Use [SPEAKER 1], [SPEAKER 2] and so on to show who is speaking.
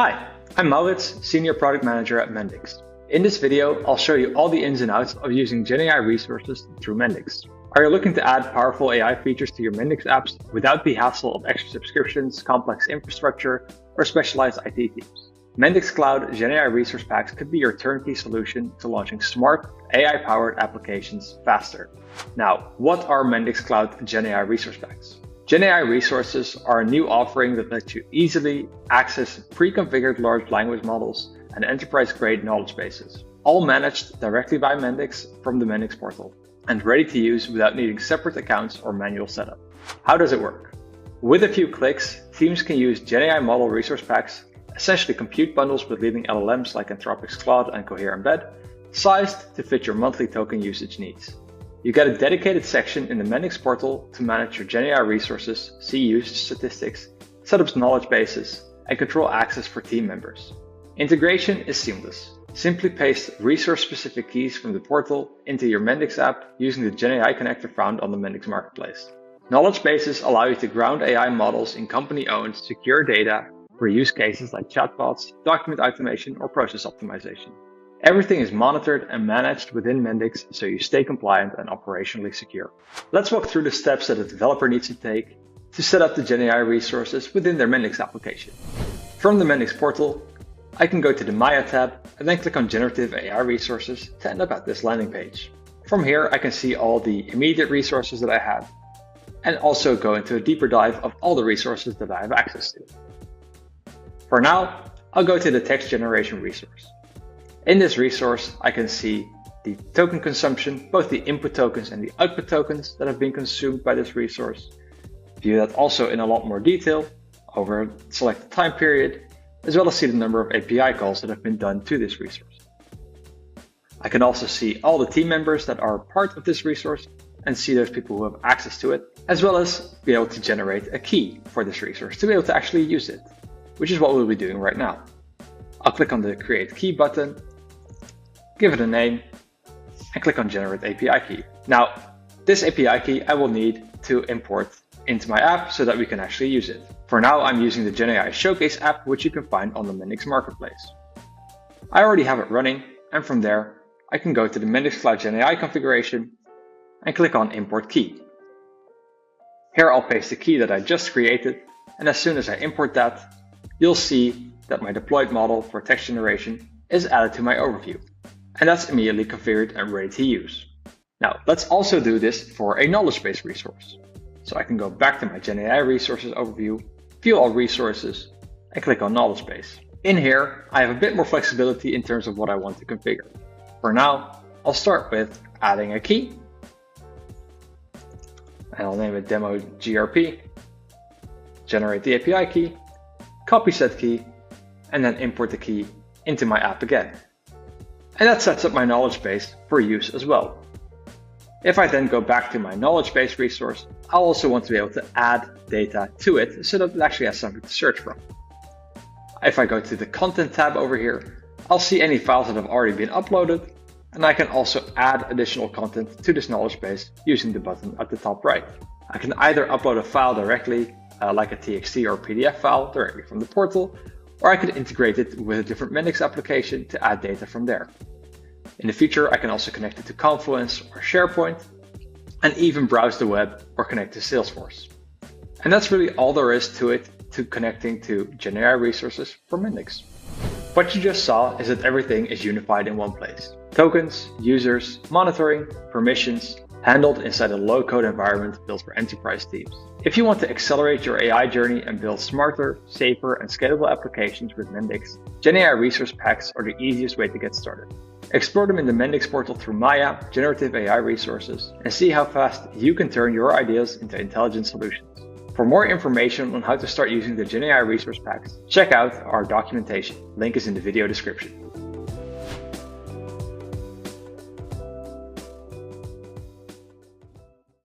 [SPEAKER 1] Hi, I'm Maurits, Senior Product Manager at Mendix. In this video, I'll show you all the ins and outs of using GenAI Resources through Mendix. Are you looking to add powerful AI features to your Mendix apps without the hassle of extra subscriptions, complex infrastructure, or specialized IT teams? Mendix Cloud GenAI Resource Packs could be your turnkey solution to launching smart, AI-powered applications faster. Now, what are Mendix Cloud GenAI Resource Packs? GenAI Resources are a new offering that lets you easily access pre-configured large language models and enterprise-grade knowledge bases, all managed directly by Mendix from the Mendix portal, and ready to use without needing separate accounts or manual setup. How does it work? With a few clicks, teams can use GenAI Model Resource Packs, essentially compute bundles with leading LLMs like Anthropic's Claude and Cohere Embed, sized to fit your monthly token usage needs. You get a dedicated section in the Mendix portal to manage your GenAI resources, see usage statistics, set up knowledge bases, and control access for team members. Integration is seamless. Simply paste resource-specific keys from the portal into your Mendix app using the GenAI connector found on the Mendix marketplace. Knowledge bases allow you to ground AI models in company-owned, secure data for use cases like chatbots, document automation, or process optimization. Everything is monitored and managed within Mendix so you stay compliant and operationally secure. Let's walk through the steps that a developer needs to take to set up the GenAI resources within their Mendix application. From the Mendix portal, I can go to the Maya tab and then click on Generative AI Resources to end up at this landing page. From here, I can see all the immediate resources that I have and also go into a deeper dive of all the resources that I have access to. For now, I'll go to the text generation resource. In this resource, I can see the token consumption, both the input tokens and the output tokens that have been consumed by this resource. View that also in a lot more detail over a selected time period, as well as see the number of API calls that have been done to this resource. I can also see all the team members that are part of this resource and see those people who have access to it, as well as be able to generate a key for this resource to be able to actually use it, which is what we'll be doing right now. I'll click on the Create Key button, give it a name, and click on Generate API Key. Now, this API key I will need to import into my app so that we can actually use it. For now, I'm using the GenAI Showcase app, which you can find on the Mendix marketplace. I already have it running, and from there, I can go to the Mendix Cloud GenAI configuration and click on Import Key. Here I'll paste the key that I just created, and as soon as I import that, you'll see that my deployed model for text generation is added to my overview. And that's immediately configured and ready to use. Now, let's also do this for a knowledge base resource. So I can go back to my GenAI Resources overview, view all resources, and click on knowledge base. In here, I have a bit more flexibility in terms of what I want to configure. For now, I'll start with adding a key, and I'll name it Demo GRP, generate the API key, copy said key, and then import the key into my app again. And that sets up my knowledge base for use as well. If I then go back to my knowledge base resource, I'll also want to be able to add data to it so that it actually has something to search from. If I go to the Content tab over here, I'll see any files that have already been uploaded, and I can also add additional content to this knowledge base using the button at the top right. I can either upload a file directly, like a TXT or PDF file directly from the portal, or I could integrate it with a different Mendix application to add data from there. In the future, I can also connect it to Confluence or SharePoint, and even browse the web or connect to Salesforce. And that's really all there is to it, to connecting to GenAI resources for Mendix. What you just saw is that everything is unified in one place. Tokens, users, monitoring, permissions, handled inside a low-code environment built for enterprise teams. If you want to accelerate your AI journey and build smarter, safer, and scalable applications with Mendix, GenAI Resource Packs are the easiest way to get started. Explore them in the Mendix portal through Maya, Generative AI Resources, and see how fast you can turn your ideas into intelligent solutions. For more information on how to start using the GenAI Resource Packs, check out our documentation. Link is in the video description.